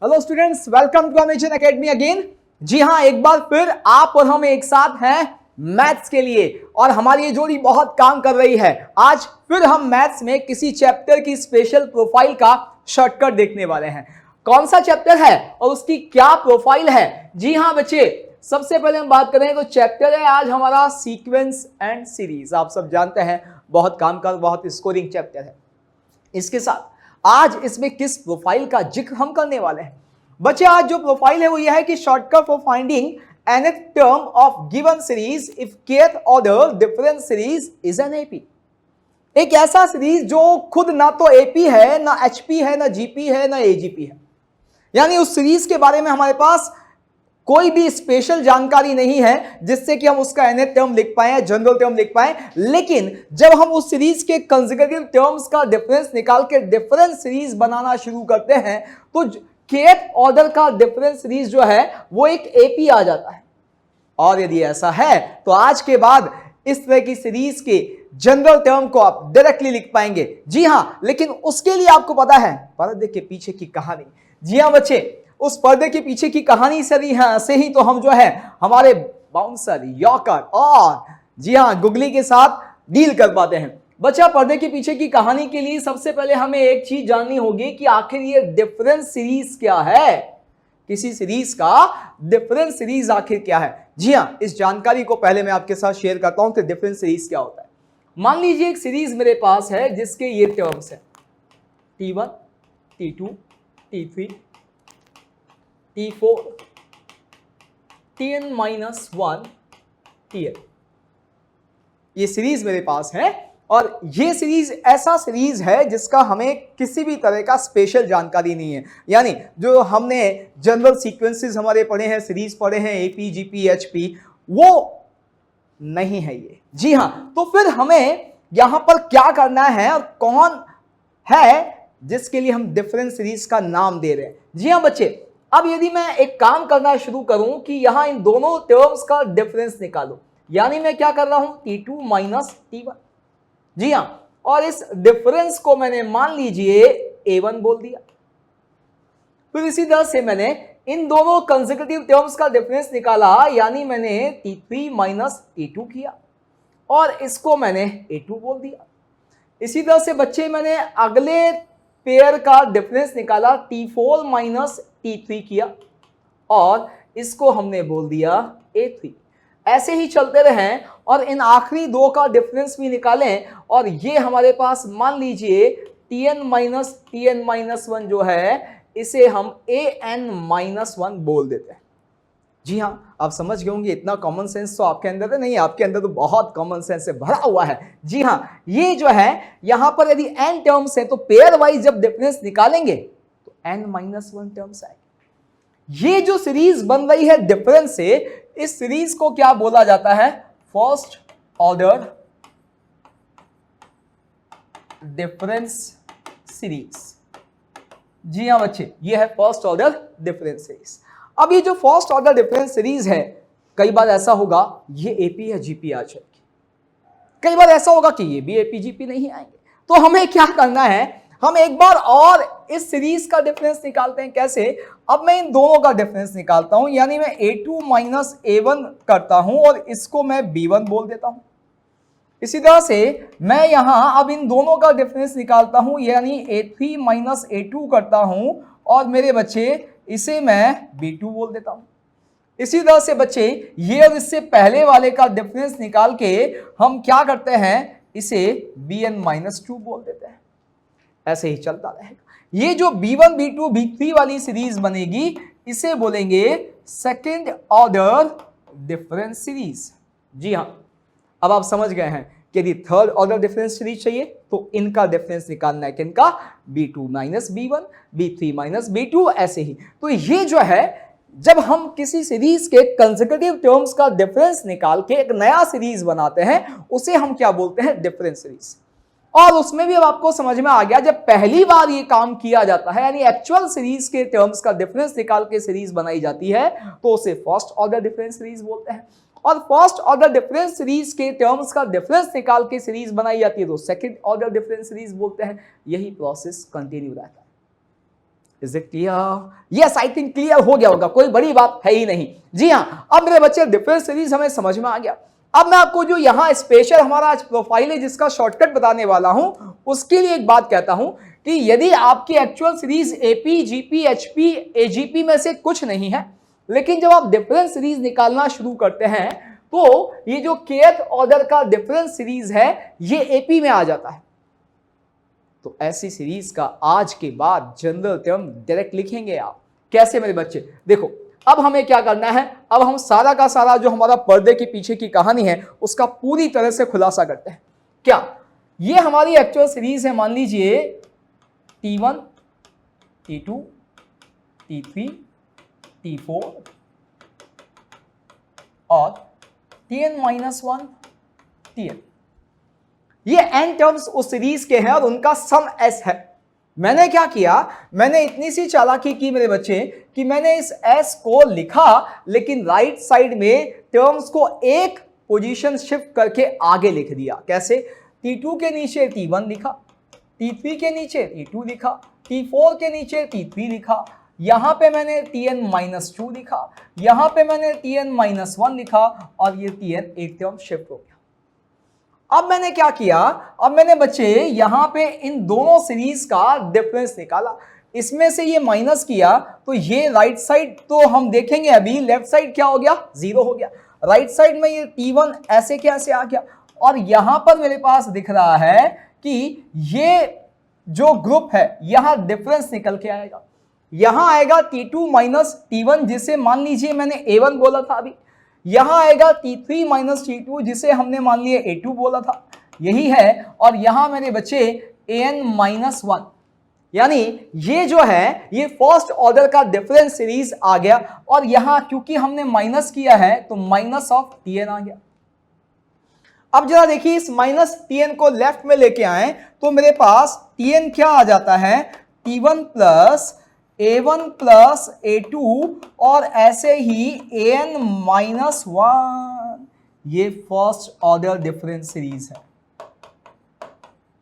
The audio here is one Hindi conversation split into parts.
Hello students, welcome to Amazon academy again. जी हाँ, एक बार फिर आप और हम एक साथ हैं मैथ्स के लिए और हमारी ये जोड़ी बहुत काम कर रही है। आज फिर हम मैथ्स में किसी चैप्टर की स्पेशल प्रोफाइल का शॉर्टकट देखने वाले हैं। कौन सा चैप्टर है और उसकी क्या प्रोफाइल है? जी हाँ बच्चे, सबसे पहले हम बात करें तो चैप्टर है आज हमारा सीक्वेंस एंड सीरीज। आप सब जानते हैं बहुत काम का, बहुत स्कोरिंग चैप्टर है। इसके साथ आज इसमें किस प्रोफाइल का जिक्र हम करने वाले हैं बच्चे? आज जो प्रोफाइल है वो यह है कि shortcut for finding nth term of given series if kth order difference series is an AP. एक ऐसा सीरीज जो खुद ना तो एपी है, ना एचपी है, ना जीपी है, ना एजीपी है। यानी उस सीरीज के बारे में हमारे पास कोई भी स्पेशल जानकारी नहीं है जिससे कि हम उसका nth टर्म लिख पाए, जनरल टर्म लिख पाए। लेकिन जब हम उस सीरीज के कंसेक्यूटिव टर्म्स का डिफरेंस निकाल के डिफरेंस सीरीज बनाना शुरू करते हैं तो kth ऑर्डर का डिफरेंस सीरीज जो है वो एक एपी आ जाता है। और यदि ऐसा है तो आज के बाद इस तरह की सीरीज के जनरल टर्म को आप डायरेक्टली लिख पाएंगे। जी हां, लेकिन उसके लिए आपको पता है पर्दे के पीछे की कहानी। जी हां बच्चे, उस पर्दे के पीछे की कहानी से ही तो हम जो है हमारे बाउंसर, यॉर्कर और जी हां गुगली के साथ डील कर पाते हैं। बच्चा, पर्दे के पीछे की कहानी के लिए सबसे पहले हमें एक चीज जाननी होगी कि आखिर ये डिफरेंस सीरीज क्या है। किसी सीरीज का डिफरेंस सीरीज आखिर क्या है? जी हां, इस जानकारी को पहले मैं आपके साथ शेयर करता हूं कि डिफरेंस सीरीज क्या होता है। मान लीजिए एक सीरीज मेरे पास है जिसके ये टर्म्स है T1, T2, T3, T4, Tn-1, Tn। ये सीरीज मेरे पास है और ये सीरीज ऐसा सीरीज है जिसका हमें किसी भी तरह का स्पेशल जानकारी नहीं है। यानी जो हमने जनरल सीक्वेंसेस हमारे पढ़े हैं, सीरीज पढ़े हैं, एपी, जीपी, एचपी, वो नहीं है ये। जी हां, तो फिर हमें यहां पर क्या करना है और कौन है जिसके लिए हम डिफरेंस सीरीज का नाम दे रहे हैं? जी हां बच्चे, अब यदि मैं एक काम करना शुरू करूं कि यहां इन दोनों टर्म्स का डिफरेंस निकालो, यानी मैं क्या कर रहा हूं T2 माइनस T1। जी हां, और इस डिफरेंस को मैंने मान लीजिए A1 बोल दिया। फिर इसी तरह से मैंने इन दोनों कंसेक्यूटिव टर्म्स का डिफरेंस निकाला, यानी मैंने T3 माइनस T2 किया और इसको मैंने A2 बोल दिया। इसी तरह से बच्चे मैंने अगले पेयर का डिफरेंस निकाला, T4 माइनस T3 किया और इसको हमने बोल दिया A3। ऐसे ही चलते रहें और इन आखिरी दो का डिफरेंस भी निकालें और ये हमारे पास मान लीजिए Tn-1 जो है इसे हम An-1 बोल देते हैं। जी हाँ, आप समझ गए होंगे, इतना कॉमन सेंस तो आपके अंदर है नहीं, आपके अंदर तो बहुत कॉमन सेंस से भरा हुआ है। जी हाँ, ये जो है यहां पर यदि n टर्म्स है तो पेयर वाइज जब डिफरेंस निकालेंगे तो n-1 टर्म्स आएंगे। ये जो सीरीज बन रही है डिफरेंस से, इस सीरीज को क्या बोला जाता है? First order difference series. जी हां बच्चे, ये है फर्स्ट ऑर्डर डिफरेंस सीरीज। अब ये जो फर्स्ट ऑर्डर डिफरेंस सीरीज है, कई बार ऐसा होगा ये एपी या जीपी आ जाएगी, कई बार ऐसा होगा कि ये भी एपी जीपी नहीं आएंगे। तो हमें क्या करना है, हम एक बार और इस सीरीज का डिफरेंस निकालते हैं। कैसे? अब मैं इन दोनों का डिफरेंस निकालता हूं, यानी मैं A2 माइनस A1 करता हूं और इसको मैं B1 बोल देता हूं। इसी तरह से मैं यहां अब इन दोनों का डिफरेंस निकालता हूं, यानी A3 माइनस A2 करता हूं और मेरे बच्चे इसे मैं B2 बोल देता हूं। इसी तरह से बच्चे ये और इससे पहले वाले का डिफरेंस निकाल के हम क्या करते हैं, इसे Bn-2 बोल देते हैं। ऐसे ही चलता रहेगा। ये जो B1, B2, B3 वाली सीरीज बनेगी इसे बोलेंगे सेकेंड ऑर्डर डिफरेंस सीरीज। जी हां, अब आप समझ गए हैं कि यदि थर्ड ऑर्डर डिफरेंस सीरीज चाहिए तो इनका डिफरेंस निकालना है, किनका? B2 minus B1, B3 minus B2, ऐसे ही। तो ये जो है, जब हम किसी सीरीज के कंसेक्यूटिव टर्म्स का डिफरेंस निकाल के एक नया सीरीज बनाते हैं उसे हम क्या बोलते हैं? Difference series. और उसमें भी अब आपको समझ में आ गया, जब पहली बार ये काम किया जाता है, यानी एक्चुअल सीरीज के टर्म्स का डिफरेंस निकाल के सीरीज बनाई जाती है तो उसे फर्स्ट ऑर्डर डिफरेंस सीरीज बोलते हैं। और फर्स्ट ऑर्डर डिफरेंस सीरीज के टर्म्स का डिफरेंस निकाल के सीरीज बनाई जाती है तो सेकंड ऑर्डर डिफरेंस सीरीज बोलते हैं। यही प्रोसेस कंटिन्यू रहता है। Is it clear? Yes, I think clear हो गया होगा, कोई बड़ी बात है ही नहीं। जी हाँ, अब मेरे बच्चे डिफरेंस सीरीज हमें समझ में आ गया। अब मैं आपको जो यहाँ स्पेशल हमारा आज प्रोफाइल है जिसका शॉर्टकट बताने वाला हूं, उसके लिए एक बात कहता हूं कि यदि आपकी actual series AP, GP, HP, AGP में से कुछ नहीं है, लेकिन जब आप डिफरेंस सीरीज निकालना शुरू करते हैं तो ये जो kth ऑर्डर का डिफरेंस सीरीज है ये एपी में आ जाता है। तो ऐसी सीरीज का आज के बाद जनरल टर्म डायरेक्ट लिखेंगे आप। कैसे मेरे बच्चे? देखो, अब हमें क्या करना है, अब हम सारा का सारा जो हमारा पर्दे के पीछे की कहानी है उसका पूरी तरह से खुलासा करते हैं। क्या ये हमारी एक्चुअल सीरीज है? मान लीजिए T1, T2, T3, T4 और Tn-1 Tn। ये n टर्म्स उस सीरीज के हैं और उनका सम s है। मैंने क्या किया, मैंने इतनी सी चालाकी की मेरे बच्चे कि मैंने इस s को लिखा लेकिन राइट साइड में टर्म्स को एक पोजीशन शिफ्ट करके आगे लिख दिया। कैसे? T2 के नीचे T1 लिखा, T3 के नीचे T2 लिखा, T4 के नीचे T3 लिखा, यहां पे मैंने Tn-2 लिखा, यहां पे मैंने Tn-1 लिखा और ये Tn एक टर्म शिफ्ट हो गया। अब मैंने क्या किया, अब मैंने बच्चे यहां पे इन दोनों सीरीज का डिफरेंस निकाला, इसमें से ये माइनस किया तो ये राइट साइड तो हम देखेंगे अभी, लेफ्ट साइड क्या हो गया? 0 हो गया। राइट साइड में ये T1 ऐसे कैसे आ गया? और यहां पर मेरे पास दिख रहा है कि ये जो ग्रुप है यहां डिफरेंस निकल के आएगा। यहां आएगा T2 माइनस T1 जिसे मान लीजिए मैंने A1 बोला था अभी, यहां आएगा T3 माइनस T2 जिसे हमने मान लिया A2 बोला था, यही है। और यहां मेरे बच्चे An-1, यानी ये जो है ये फर्स्ट ऑर्डर का डिफरेंस सीरीज आ गया। और यहां क्योंकि हमने माइनस किया है तो माइनस ऑफ Tn आ गया। अब जरा देखिए, इस माइनस Tn को लेफ्ट में लेके आए तो मेरे पास Tn क्या आ जाता है? T1 plus A1 plus A2 और ऐसे ही An-1। ये फर्स्ट ऑर्डर डिफरेंस सीरीज है।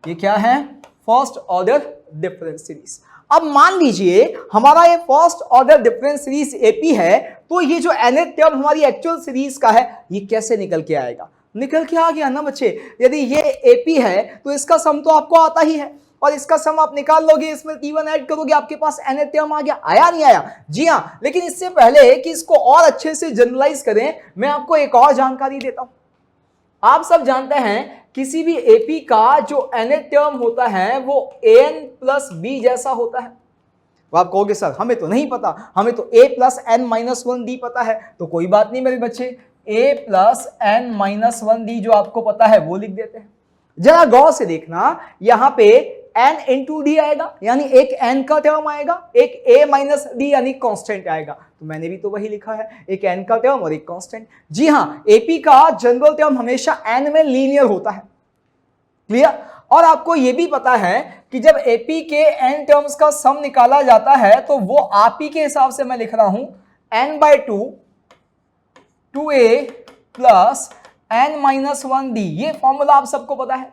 ये क्या है? First order difference series. अब मान लीजिए हमारा ये first order difference series AP है, तो ये जो nth टर्म हमारी एक्चुअल सीरीज का है ये कैसे निकल के आएगा? निकल के आ गया ना बच्चे। यदि ये एपी है तो इसका सम तो आपको आता ही है और इसका सम आप निकाल लोगे, इसमें T1 ऐड करोगे, आपके पास nth टर्म आ गया। आया नहीं आया? जी हाँ। लेकिन इससे पहले कि इसको और अच्छे से जनरलाइज करें, मैं आपको एक और जानकारी देता हूं। आप सब जानते हैं किसी भी एपी का जो nth टर्म होता है वो an प्लस बी जैसा होता है। तो आप कहोगे सर हमें तो नहीं पता, हमें तो a प्लस n-1d पता है। तो कोई बात नहीं मेरे बच्चे, a प्लस n-1d जो आपको पता है वो लिख देते हैं। जरा गौर से देखना, यहां पे n इंटू डी आएगा, यानी एक n का टर्म आएगा, एक a माइनस डी यानी कांस्टेंट आएगा। तो मैंने भी तो वही लिखा है, एक n का टर्म और एक कांस्टेंट। जी हाँ, एपी का जनरल टर्म हमेशा n में लीनियर होता है। क्लियर? और आपको यह भी पता है कि जब एपी के n टर्म्स का सम निकाला जाता है तो वो आप ही के हिसाब से मैं लिख रहा हूं n/2 2a प्लस n-1d। ये फॉर्मूला आप सबको पता है?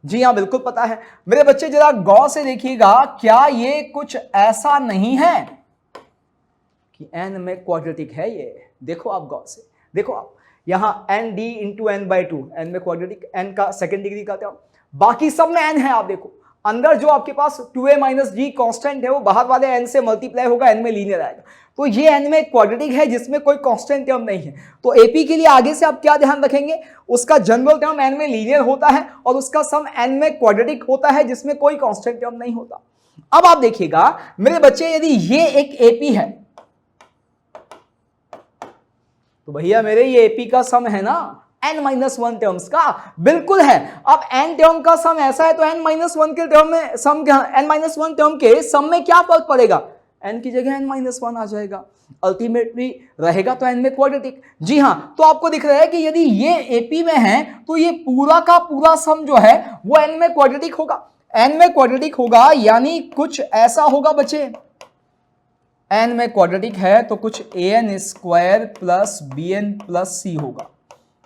जी हाँ, बिल्कुल पता है। मेरे बच्चे जरा गौर से देखिएगा, क्या ये कुछ ऐसा नहीं है कि n में क्वाड्रेटिक है? ये देखो आप गौर से, देखो आप यहां n d into n/2, n में क्वाड्रेटिक, n का सेकेंड डिग्री का टर्म, बाकी सब में n है। आप देखो अंदर जो आपके पास 2a माइनस d कांस्टेंट है वो बाहर वाले n से मल्टीप्लाई होगा, n में लीनियर आएगा। तो ये n में क्वाड्रेटिक है जिसमें कोई कांस्टेंट टर्म नहीं है। तो एपी के लिए आगे से आप क्या ध्यान रखेंगे? उसका जनरल टर्म n में लीनियर होता है और उसका सम n में क्वाड्रेटिक होता है जिसमें कोई कांस्टेंट टर्म नहीं होता। अब आप देखिएगा मेरे बच्चे, यदि ये एक एपी है तो भैया मेरे ये एपी का सम है ना n-1 टर्म्स का? बिल्कुल है। अब n टर्म का सम ऐसा है तो n-1 के टर्म में सम, n-1 टर्म के सम में क्या फर्क पड़ेगा? n की जगह n-1 आ जाएगा, अल्टीमेटली रहेगा तो n में क्वाड्रेटिक। जी हाँ, तो आपको दिख रहा है कि यदि ये एपी में है तो ये पूरा का पूरा सम जो है वो n में क्वाड्रेटिक होगा। n में क्वाड्रेटिक होगा यानी कुछ ऐसा होगा बच्चे, n में क्वाड्रेटिक है तो कुछ an² plus bn plus c होगा।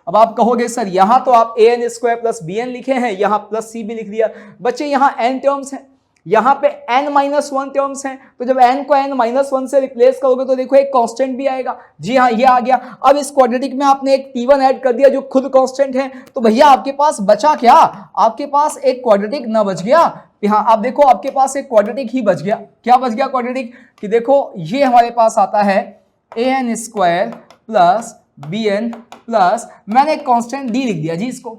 अब आप कहोगे सर यहां तो आप an² प्लस bn लिखे हैं, यहां प्लस c भी लिख दिया। बच्चे यहां n टर्म्स हैं, यहां पे n-1 टर्म्स हैं, तो जब n को n-1 से रिप्लेस करोगे तो देखो एक कांस्टेंट भी आएगा। जी हाँ, ये आ गया। अब इस क्वाड्रेटिक में आपने एक t1 ऐड कर दिया जो खुद कांस्टेंट है, तो भैया आपके पास बचा क्या? आपके पास एक क्वाड्रेटिक ना बच गया? हाँ, आप देखो आपके पास एक क्वाड्रेटिक ही बच गया। क्या बच गया क्वाड्रेटिक? कि देखो ये हमारे पास आता है an² प्लस bn प्लस, मैंने एक कांस्टेंट d लिख दिया जी। इसको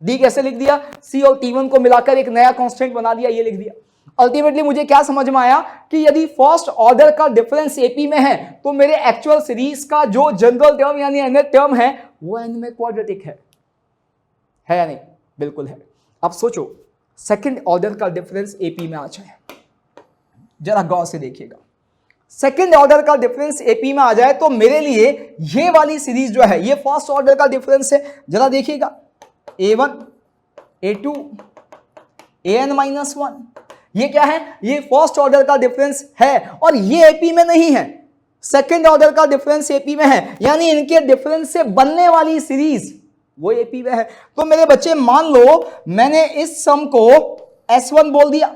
d कैसे लिख दिया? c और t1 को मिलाकर एक नया कांस्टेंट बना दिया, ये लिख दिया। अल्टीमेटली मुझे क्या समझ में आया कि यदि फर्स्ट ऑर्डर का डिफरेंस एपी में है तो मेरे एक्चुअल सीरीज का जो जनरल टर्म यानी nth टर्म है वो n में क्वाड्रेटिक है या नहीं? बिल्कुल है। अब सोचो सेकंड ऑर्डर का डिफरेंस एपी में आ जाए, जरा गौर से देखिएगा। सेकंड ऑर्डर का डिफरेंस एपी में आ जाए तो मेरे लिए ये वाली सीरीज जो है ये फर्स्ट ऑर्डर का डिफरेंस है। जरा देखिएगा a1 a2 an-1, ये क्या है? ये फर्स्ट ऑर्डर का डिफरेंस है और ये एपी में नहीं है, सेकंड ऑर्डर का डिफरेंस एपी में है, यानी इनके डिफरेंस से बनने वाली सीरीज वो एपी में है। तो मेरे बच्चे मान लो मैंने इस सम को S1 बोल दिया,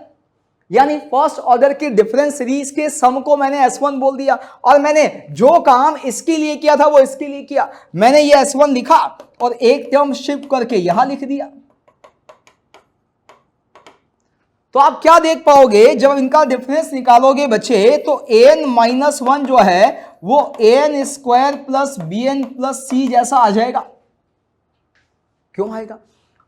यानी फर्स्ट ऑर्डर की डिफरेंस सीरीज के सम को मैंने S1 बोल दिया, और मैंने जो काम इसके लिए किया था वो इसके लिए किया। मैंने ये S1 लिखा और एक टर्म शिफ्ट करके यहां लिख दिया। तो आप क्या देख पाओगे जब इनका डिफरेंस निकालोगे बच्चे, तो an-1 जो है वो an² plus bn plus c जैसा आ जाएगा। क्यों आएगा?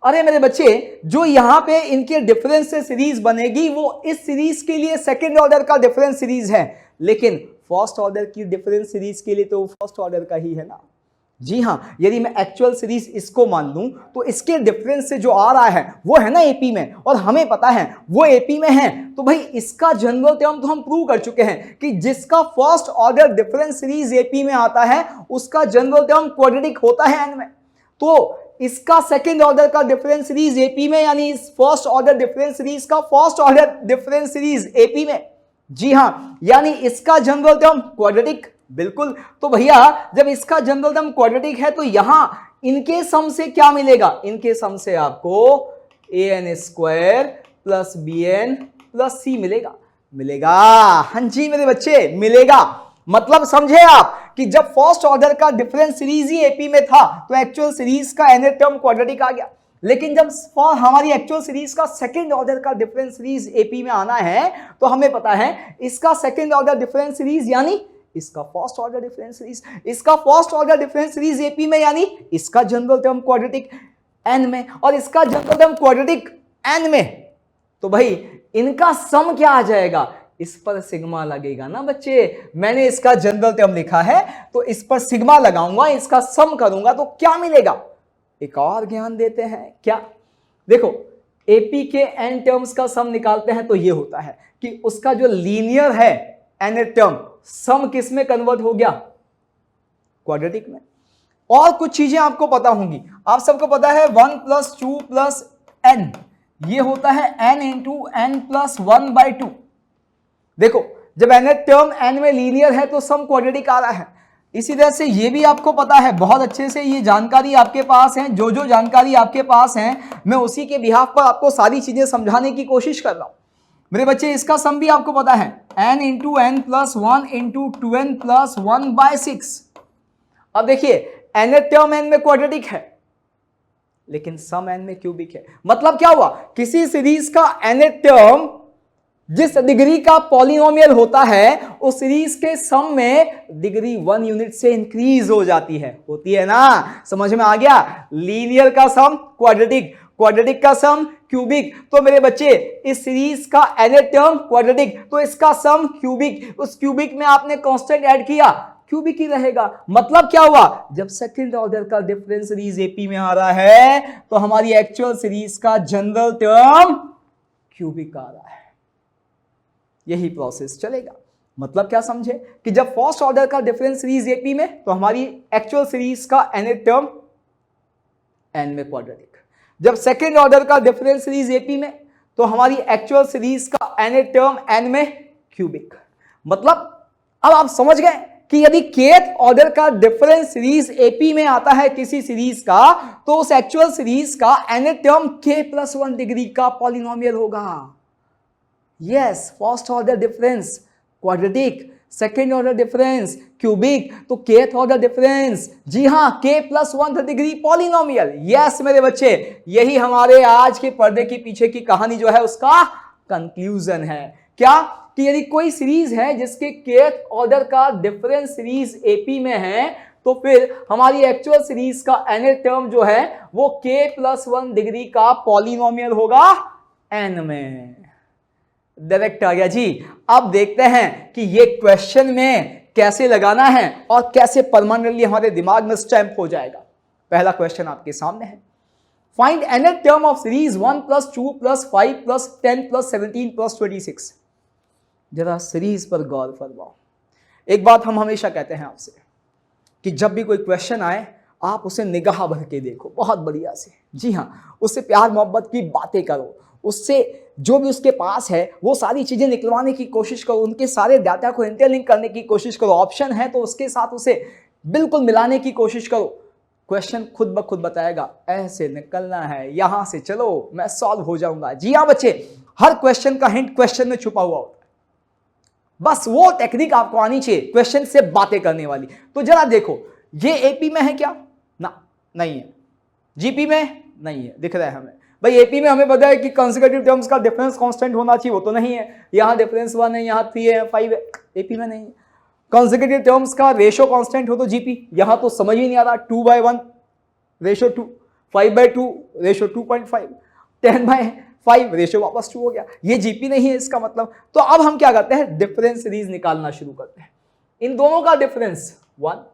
अरे मेरे बच्चे, जो यहां पे इनके डिफरेंस से सीरीज बनेगी वो इस सीरीज के लिए सेकंड ऑर्डर का डिफरेंस सीरीज है, लेकिन फर्स्ट ऑर्डर की डिफरेंस सीरीज के लिए तो फर्स्ट ऑर्डर का ही है ना। जी हाँ, यदि मैं एक्चुअल सीरीज इसको मान लूं तो इसके डिफरेंस से जो आ रहा है वो है ना एपी में, और हमें पता है वो एपी में है, तो भाई इसका जनरल टर्म तो हम प्रूव कर चुके हैं कि जिसका first order difference series AP में आता है उसका जनरल टर्म क्वाड्रेटिक होता है n में। तो इसका सेकंड ऑर्डर का डिफरेंस सीरीज एपी में, यानी इस फर्स्ट ऑर्डर डिफरेंस सीरीज का first order difference series AP में। जी हाँ, यानी इसका जनरल टर्म क्वाड्रेटिक। बिल्कुल। तो भैया जब इसका जनरल टर्म क्वाड्रेटिक है तो यहां इनके सम से क्या मिलेगा? इनके सम से आपको an² plus bn plus c मिलेगा। हाँ जी मेरे बच्चे, मिलेगा। मतलब समझे आप कि जब फर्स्ट ऑर्डर का डिफरेंस सीरीज ही एपी में था तो एक्चुअल सीरीज का nth टर्म क्वाड्रेटिक आ गया, लेकिन जब हमारी एक्चुअल सीरीज का सेकंड ऑर्डर का डिफरेंस सीरीज एपी में आना है तो हमें पता है इसका सेकंड ऑर्डर डिफरेंस सीरीज यानी इसका फर्स्ट ऑर्डर डिफरेंस सीरीज, इसका first order difference series AP में, यानी इसका जनरल टर्म क्वाड्रेटिक n में और इसका जनरल टर्म क्वाड्रेटिक n में। तो भाई इनका सम क्या आ जाएगा? इस पर सिग्मा लगेगा ना बच्चे। मैंने इसका जनरल टर्म लिखा है तो इस पर सिग्मा लगाऊंगा, इसका सम करूंगा तो क्या मिलेगा? एक और ज्ञान देते हैं। क्या? देखो एपी के n टर्म्स का सम निकालते हैं तो ये होता है कि उसका जो लीनियर है nth टर्म सम किस में कन्वर्ट हो गया? क्वाड्रेटिक में। और कुछ चीजें आपको पता होंगी। आप सबको पता है 1 + 2 + n, ये होता है n × n + 1/2। देखो जब nth टर्म n में लीनियर है तो सम क्वाड्रेटिक आ रहा है। इसी तरह से ये भी आपको पता है, बहुत अच्छे से ये जानकारी आपके पास है। जो जानकारी आपके पास है मैं उसी के बिहाफ पर आपको सारी चीजें समझाने की कोशिश कर रहा हूं मेरे बच्चे। इसका सम भी आपको पता है n × n + 1 × 2n + 1/6। अब देखिए nth टर्म n में क्वाड्रेटिक है लेकिन सम n में क्यूबिक है। मतलब क्या हुआ? किसी सीरीज का nth टर्म जिस डिग्री का पॉलिनोमियल होता है उस सीरीज के सम में डिग्री 1 यूनिट से इंक्रीज हो जाती है, होती है ना। समझ में आ गया? लीनियर का सम क्वाड्रेटिक, क्वाड्रेटिक का सम क्यूबिक। तो मेरे बच्चे इस सीरीज का nth टर्म क्वाड्रेटिक तो इसका सम क्यूबिक, उस क्यूबिक में आपने कांस्टेंट ऐड किया, क्यूबिक ही रहेगा। मतलब क्या हुआ? जब सेकंड ऑर्डर का डिफरेंस सीरीज एपी में आ रहा है तो हमारी एक्चुअल सीरीज का जनरल टर्म क्यूबिक आ रहा है। यही प्रोसेस चलेगा। मतलब क्या समझे कि जब फर्स्ट ऑर्डर का डिफरेंस सीरीज एपी में तो हमारी एक्चुअल सीरीज का nth टर्म n में क्वाड्रेटिक, जब सेकंड ऑर्डर का डिफरेंस सीरीज एपी में तो हमारी एक्चुअल सीरीज का nth टर्म n में क्यूबिक। मतलब अब आप समझ गए कि यदि kth ऑर्डर का डिफरेंस सीरीज एपी में आता है किसी सीरीज का तो उस एक्चुअल सीरीज का nth टर्म k + 1 डिग्री का पॉलिनोमियल होगा। Yes, first order difference quadratic, second order difference cubic, तो केथ ऑर्डर डिफरेंस, जी हां, k plus 1 degree polynomial. Yes मेरे बच्चे, यही हमारे आज के पर्दे के पीछे की कहानी जो है उसका कंक्लूजन है। क्या कि यदि कोई सीरीज है जिसके केथ ऑर्डर का डिफरेंस सीरीज एपी में है, तो फिर हमारी एक्चुअल सीरीज का nth टर्म जो है वो k प्लस 1 डिग्री का पॉलिनोमियल होगा n में। डायरेक्ट आ गया जी। अब देखते हैं कि ये क्वेश्चन में कैसे लगाना है और कैसे परमानेंटली हमारे दिमाग में स्टैंप हो जाएगा। पहला क्वेश्चन आपके सामने है, find nth term of series 1 plus 2 plus 5 plus 10 plus 17 plus 26। जरा सीरीज पर गौर फरमाओ। एक बात हम हमेशा कहते हैं आपसे कि जब भी कोई क्वेश्चन आए आप उसे निगाह भर के देखो, बहुत बढ़िया से। जी हाँ, उससे प्यार मोहब्बत की बातें करो, उससे जो भी उसके पास है वो सारी चीजें निकलवाने की कोशिश करो, उनके सारे डाटा को इंटरलिंक करने की कोशिश करो, ऑप्शन है तो उसके साथ उसे बिल्कुल मिलाने की कोशिश करो। क्वेश्चन खुद ब खुद बताएगा ऐसे निकलना है, यहां से चलो मैं सॉल्व हो जाऊंगा। जी हाँ बच्चे, हर क्वेश्चन का हिंट क्वेश्चन में छुपा हुआ होता है, बस वो टेक्निक आपको आनी चाहिए क्वेश्चन से बातें करने वाली। तो जरा देखो, ये एपी में है क्या? ना, नहीं है। जीपी में नहीं है, दिख रहा है हमें। भाई एपी में हमें पता है कि कंसेक्यूटिव टर्म्स का डिफरेंस कांस्टेंट होना चाहिए, वो तो नहीं है। यहाँ डिफरेंस 1 है, यहाँ 3 है, 5 है, एपी में नहीं है। कंसेक्यूटिव टर्म्स का रेशो कांस्टेंट हो तो जीपी, यहाँ तो समझ ही नहीं आ रहा। 2/1 रेशो 2, 5/2 रेशो 2.5, 10/5 रेशो वापस 2 हो गया। ये जीपी नहीं है इसका मतलब। तो अब हम क्या करते हैं, डिफरेंस सीरीज निकालना शुरू करते हैं। इन दोनों का डिफरेंस 1,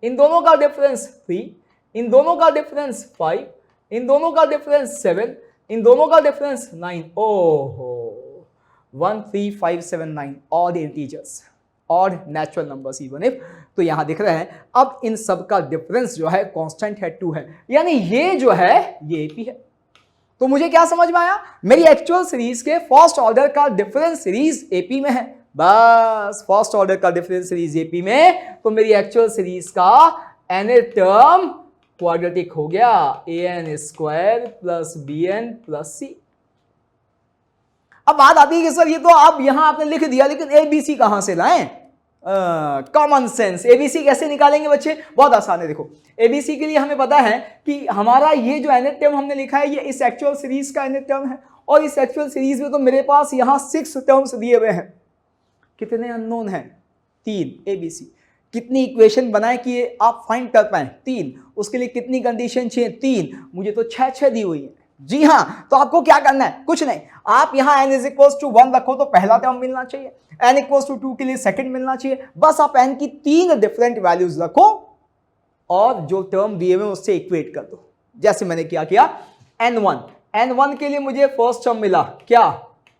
इन दोनों का डिफरेंस 3, इन दोनों का डिफरेंस 5, इन दोनों का डिफरेंस 7, इन दोनों का डिफरेंस 9। ओहो, 1 3 5 7 9 odd integers, odd natural numbers even if. तो यहां दिख रहे हैं अब इन सब का डिफरेंस जो है कांस्टेंट है 2 है, यानी ये जो है ये एपी है। तो मुझे क्या समझ में आया, मेरी एक्चुअल सीरीज के फर्स्ट ऑर्डर का डिफरेंस सीरीज एपी में है। बस फर्स्ट ऑर्डर का डिफरेंस सीरीज एपी में, तो मेरी एक्चुअल सीरीज का nth टर्म क्वाड्रेटिक हो गया, an square plus bn plus c। अब बात आती है कि सर ये तो आप यहां आपने लिख दिया, लेकिन abc कहां से लाएं? Common sense. एबीसी कैसे निकालेंगे बच्चे? बहुत आसान है। देखो, एबीसी के लिए हमें पता है कि हमारा ये जो nth टर्म हमने लिखा है ये इस एक्चुअल सीरीज का nth टर्म है, और इस एक्चुअल सीरीज में तो मेरे पास यहां 6 टर्म्स दिए हुए हैं। कितने अननोन हैं? 3। एबीसी कितनी इक्वेशन बनाए कि आप फाइंड कर पाए? 3। उसके लिए कितनी कंडीशन चाहिए? 3। मुझे तो 6 दी हुई है। जी हाँ, तो आपको क्या करना है? कुछ नहीं, आप यहां n = 1 रखो तो पहला टर्म मिलना चाहिए, n = 2 के लिए सेकंड मिलना चाहिए। बस आप n की 3 डिफरेंट वैल्यूज रखो और जो टर्म दिए हुए उससे इक्वेट कर दो। जैसे मैंने क्या किया, n1 के लिए मुझे फर्स्ट टर्म मिला क्या?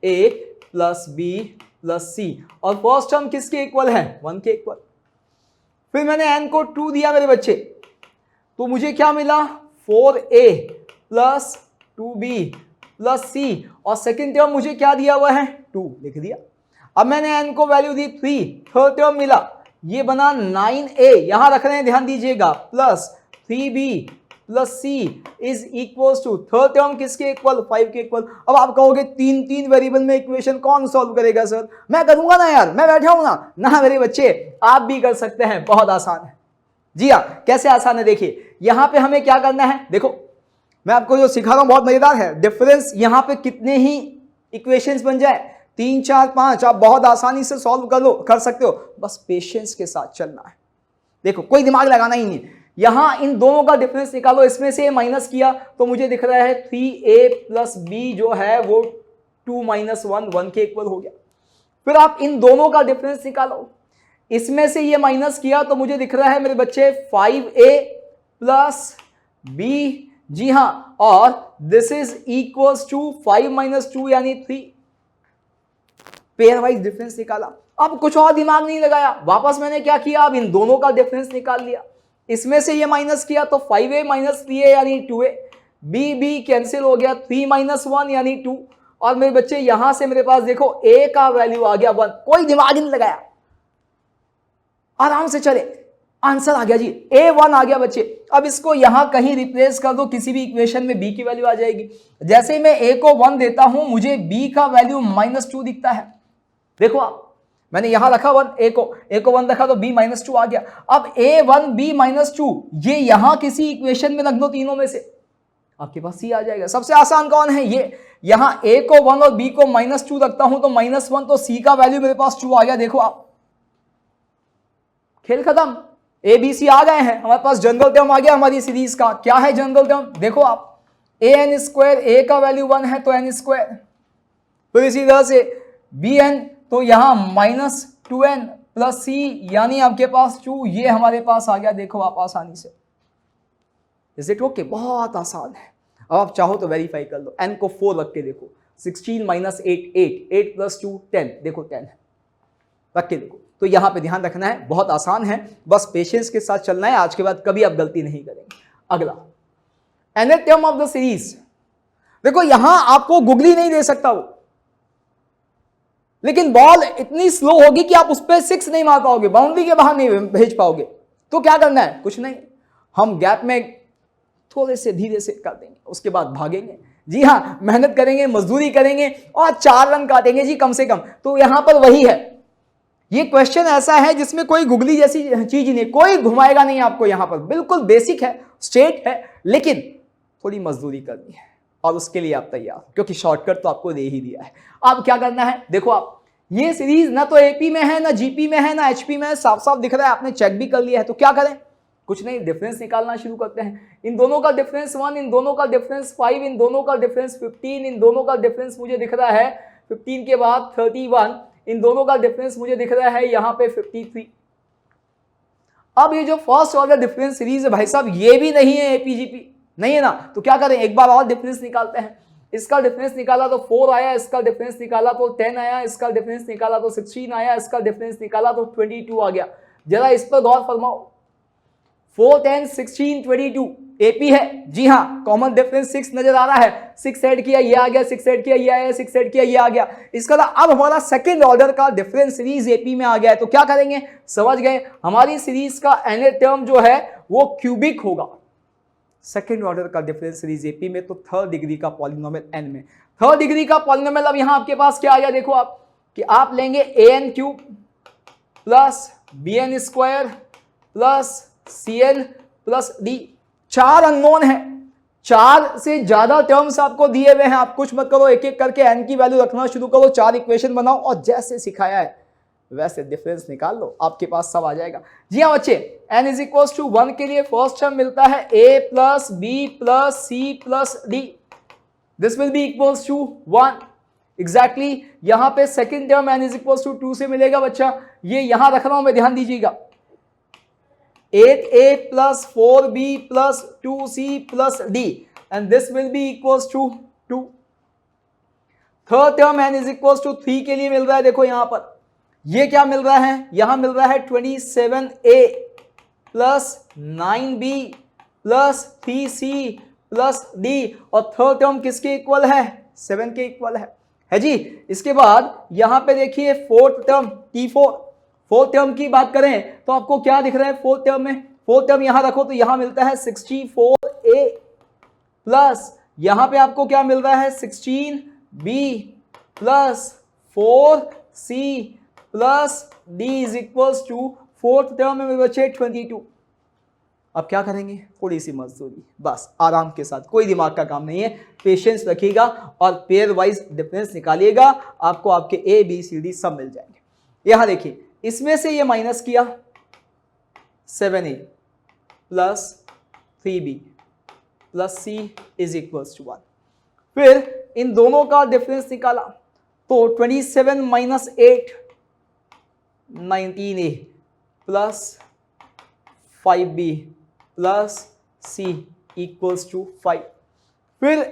a plus b plus c, और फर्स्ट टर्म किसके इक्वल है? 1 के इक्वल। फिर मैंने n को 2 दिया मेरे बच्चे, तो मुझे क्या मिला? 4a plus 2b plus c, और सेकेंड टर्म मुझे क्या दिया हुआ है? 2 लिख दिया। अब मैंने n को वैल्यू दी 3, थर्ड टर्म मिला, ये बना 9a, यहां रख रहे हैं ध्यान दीजिएगा, plus 3b plus c is equals to third term किसके इक्वल? 5 के इक्वल। अब आप कहोगे 3 वेरिएबल में इक्वेशन कौन सॉल्व करेगा सर? मैं करूंगा ना यार, मैं बैठा हूं ना मेरे बच्चे, आप भी कर सकते हैं, बहुत आसान है। जी हाँ, कैसे आसान है देखिए, यहां पे हमें क्या करना है, देखो मैं आपको जो सिखा रहा हूं बहुत मजेदार है। डिफरेंस यहां पे कितने ही इक्वेशंस बन जाए, 3 4 5, आप बहुत आसानी से सॉल्व कर सकते हो, बस पेशेंस के साथ चलना है। देखो कोई दिमाग लगाना ही नहीं, यहां इन दोनों का डिफरेंस निकालो, इसमें से माइनस किया तो मुझे दिख रहा है 3a प्लस b जो है वो 2 - 1 के इक्वल हो गया। फिर आप इन दोनों का डिफरेंस निकालो, इसमें से ये माइनस किया तो मुझे दिख रहा है मेरे बच्चे 5a प्लस b, जी हां, और दिस इज इक्वल्स टू 5 - 2 यानी 3। पेयर वाइज डिफरेंस निकाला, अब कुछ और दिमाग नहीं लगाया, वापस मैंने क्या किया, अब इन दोनों का डिफरेंस निकाल लिया, इसमें से ये माइनस किया तो 5a - 3a यानी 2a, b कैंसिल हो गया, 3 - 1 यानी 2, और मेरे बच्चे यहां से मेरे पास देखो a का वैल्यू आ गया 1। कोई दिमाग नहीं लगाया, आराम से चले। आंसर आ गया जी, A1 आ गया बच्चे। अब इसको यहां कहीं रिप्लेस कर दो किसी भी इक्वेशन में, B की वैल्यू आ जाएगी। जैसे ही मैं A को 1 देता हूं, मुझे B का वैल्यू -2 दिखता है। देखो आप, मैंने यहां रखा 1, A को 1 रखा तो B -2 आ गया। अब A1 B -2 ये यहां किसी इक्वेशन में रख दो, तीनों में से आपके पास C आ जाएगा। सबसे आसान कौन है ये, यहां A को 1 और B को -2 रखता हूं तो -1, तो C का वैल्यू मेरे पास 2 आ गया। देखो आप, खेल खत्म, ए बी सी आ गए हैं, हमारे पास जनरल टर्म आ गया हमारी सीरीज का। क्या है जनरल टर्म, देखो आप, an², a का वैल्यू 1 है तो n², फिर इसी तरह से bn, तो यहां -2n प्लस c यानी आपके पास 2, ये हमारे पास आ गया। देखो आप आसानी से, इज इट ओके, बहुत आसान है। अब आप चाहो तो वेरीफाई कर लो, n को 4 रख के देखो, 16 - 8 8, 8 + 2 10, देखो 10 है, रख के देखो। तो यहां पे ध्यान रखना है, बहुत आसान है, बस पेशेंस के साथ चलना है। आज के बाद कभी आप गलती नहीं करेंगे। अगला, nth term of the series. देखो यहां आपको गुगली नहीं दे सकता वो, लेकिन बॉल इतनी स्लो होगी कि आप उस पर 6 नहीं मार पाओगे, बाउंड्री के बाहर नहीं भेज पाओगे। तो क्या करना है, कुछ नहीं, हम गैप में थोड़े से धीरे से कर देंगे, उसके बाद भागेंगे। जी हाँ, मेहनत करेंगे, मजदूरी करेंगे और 4 रन काटेंगे जी कम से कम। तो यहां पर वही है, ये क्वेश्चन ऐसा है जिसमें कोई गुगली जैसी चीज ही नहीं, कोई घुमाएगा नहीं आपको। यहां पर बिल्कुल बेसिक है, स्ट्रेट है, लेकिन थोड़ी मजदूरी करनी है और उसके लिए आप तैयार, क्योंकि शॉर्टकट तो आपको दे ही दिया है। अब क्या करना है, देखो आप, ये सीरीज ना तो एपी में है, ना जीपी में है, ना एचपी में है, साफ साफ दिख रहा है, आपने चेक भी कर लिया है। तो क्या करें, कुछ नहीं, डिफरेंस निकालना शुरू करते हैं। इन दोनों का डिफरेंस 1, इन दोनों का डिफरेंस 5, इन दोनों का डिफरेंस 15, इन दोनों का डिफरेंस मुझे दिख रहा है 15 के बाद 31, इन दोनों का डिफरेंस मुझे दिख रहा है यहां पे 53। अब ये जो फर्स्ट ऑर्डर डिफरेंस सीरीज है भाई साहब, ये भी नहीं है एपीजीपी, नहीं है ना। तो क्या करें, एक बार और डिफरेंस निकालते हैं। इसका डिफरेंस निकाला तो 4 आया, इसका डिफरेंस निकाला तो 10 आया, इसका डिफरेंस निकाला तो 16 आया, इसका डिफरेंस निकाला तो 22 आ गया। जरा इस पर गौर फरमाओ, 4, 10, 16, 22 एपी है। जी हाँ, कॉमन डिफरेंस 6 नजर आ रहा है, 6 ऐड किया ये आ गया, 6 ऐड किया ये आया, 6 ऐड किया ये आ गया। इसका अब हमारा सेकंड ऑर्डर का डिफरेंस सीरीज एपी में आ गया है। तो क्या करेंगे, समझ गए, हमारी सीरीज का nth टर्म जो है वो क्यूबिक होगा। सेकंड ऑर्डर का डिफरेंस सीरीज एपी में, तो थर्ड डिग्री का पॉलिनोमियल n में। थर्ड डिग्री का पॉलिनोमियल अब यहां आपके पास क्या आ गया, देखो आप, कि आप लेंगे an³ plus bn² plus cn plus d। 4 unknown है, 4 से ज्यादा टर्म्स आपको दिए हुए हैं। आप कुछ मत करो, एक एक करके n की वैल्यू रखना शुरू करो, 4 इक्वेशन बनाओ और जैसे सिखाया है वैसे डिफरेंस निकाल लो, आपके पास सब आ जाएगा। जी हाँ बच्चे, n = 1 के लिए फर्स्ट टर्म मिलता है a plus b plus c plus d, this will be equals to 1 exactly. यहां पे सेकंड टर्म n = 2 से मिलेगा बच्चा, ये यहां रख रहा हूं मैं, ध्यान दीजिएगा, 8a plus 4b plus 2c plus d, and this will be equals to 2. Third term n = 3 के लिए मिल रहा है, देखो यहां पर ये क्या मिल रहा है, यहां मिल रहा है 27a plus 9b plus 3c plus d, और थर्ड टर्म किसके इक्वल है, 7 के इक्वल है जी। इसके बाद यहां पे देखिए fourth term t4, fourth term की बात करें तो आपको क्या दिख रहा है फोर्थ टर्म में, फोर्थ टर्म यहां रखो तो यहां मिलता है 64a प्लस यहां पे आपको क्या मिल रहा है 16b plus 4c plus d is equals to fourth term में बचे 22। अब क्या करेंगे, थोड़ी सी मजदूरी, बस आराम के साथ, कोई दिमाग का काम नहीं है, पेशेंस रखिएगा और पेयर वाइज डिफरेंस निकालिएगा, आपको आपके ए बी सी डी सब मिल जाएंगे। यहां देखिए, इसमें से ये माइनस किया 7a plus 3b plus c is equals to 1, फिर इन दोनों का डिफरेंस निकाला तो 27 minus 8 19a plus 5b plus c equals to 5, फिर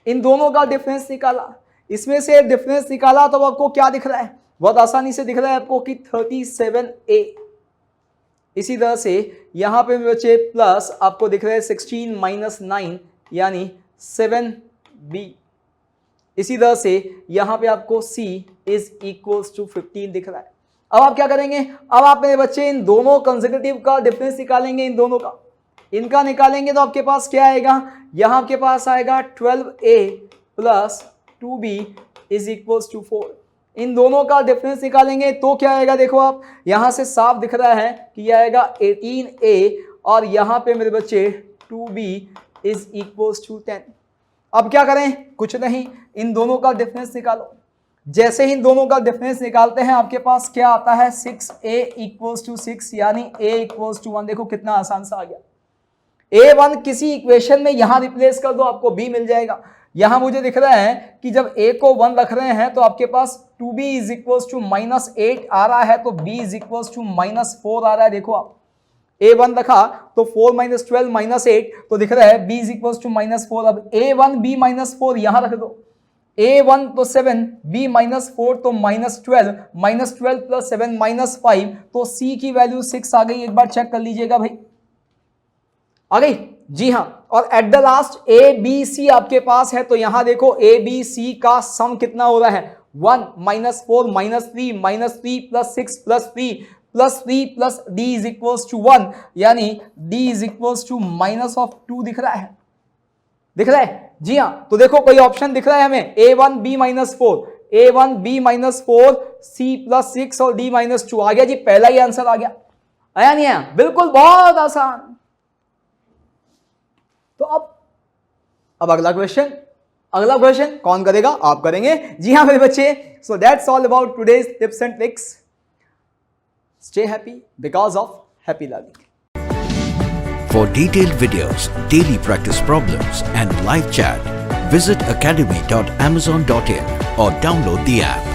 इन दोनों का डिफरेंस निकाला, इसमें से डिफरेंस निकाला तो आपको क्या दिख रहा है, बहुत आसानी से दिख रहा है आपको कि 37a। इसी तरह से यहां पे बचे प्लस आपको दिख रहा है 16 माइनस 9 यानी 7b। इसी तरह से यहां पे आपको c इज इक्वल्स टू 15 दिख रहा है। अब आप क्या करेंगे, अब आप मेरे बच्चे इन दोनों कंसेक्यूटिव का डिफरेंस निकालेंगे, इन दोनों का, इनका निकालेंगे तो आपके पास क्या आएगा, यहां आपके पास आएगा 12a plus 2b is equals to 4। इन दोनों का डिफरेंस निकालेंगे तो क्या आएगा, देखो आप यहां से साफ दिख रहा है कि यह आएगा 18a और यहां पे मेरे बच्चे 2b इज इक्वल्स टू 10। अब क्या करें, कुछ नहीं, इन दोनों का डिफरेंस निकालो। जैसे ही इन दोनों का डिफरेंस निकालते हैं आपके पास क्या आता है, 6a इक्वल्स टू 6 यानी a इक्वल्स टू 1। देखो कितना आसान सा आ गया। a1 किसी इक्वेशन में यहां रिप्लेस कर दो, आपको b मिल जाएगा। यहां मुझे दिख रहा है कि जब a को 1 रख रहे हैं तो आपके पास 2b इज इक्वल्स टू -8 आ रहा है, तो b इज इक्वल्स टू -4 आ रहा है। देखो आप a1 रखा तो 4 - 12 -8 तो दिख रहा है b इज इक्वल्स टू -4। अब a1 b -4 यहां रख दो, a1 तो 7 b -4 तो -12 -12 प्लस 7 -5 तो c की वैल्यू 6 आ गई। एक बार चेक कर लीजिएगा भाई, आ गई, जी हाँ। और at the last A B C आपके पास है, तो यहां देखो ए बी सी का सम कितना हो रहा है, 1 -4 -3 plus 6 plus 3 plus d is equals to 1 यानी d इज इक्वल्स टू -2 दिख रहा है, दिख रहा है, जी हाँ। तो देखो कोई ऑप्शन दिख रहा है हमें, a1 b -4 a1 b -4 c plus 6 और d -2 आ गया जी, पहला ही आंसर आ गया, आया नहीं आया, बिल्कुल बहुत आसान। तो अब अगला क्वेश्चन कौन करेगा, आप करेंगे, जी हाँ मेरे बच्चे। So that's all about today's tips and tricks. Stay happy because of happy learning. For detailed videos, daily practice problems and live chat, visit academy.amazon.in or download the app.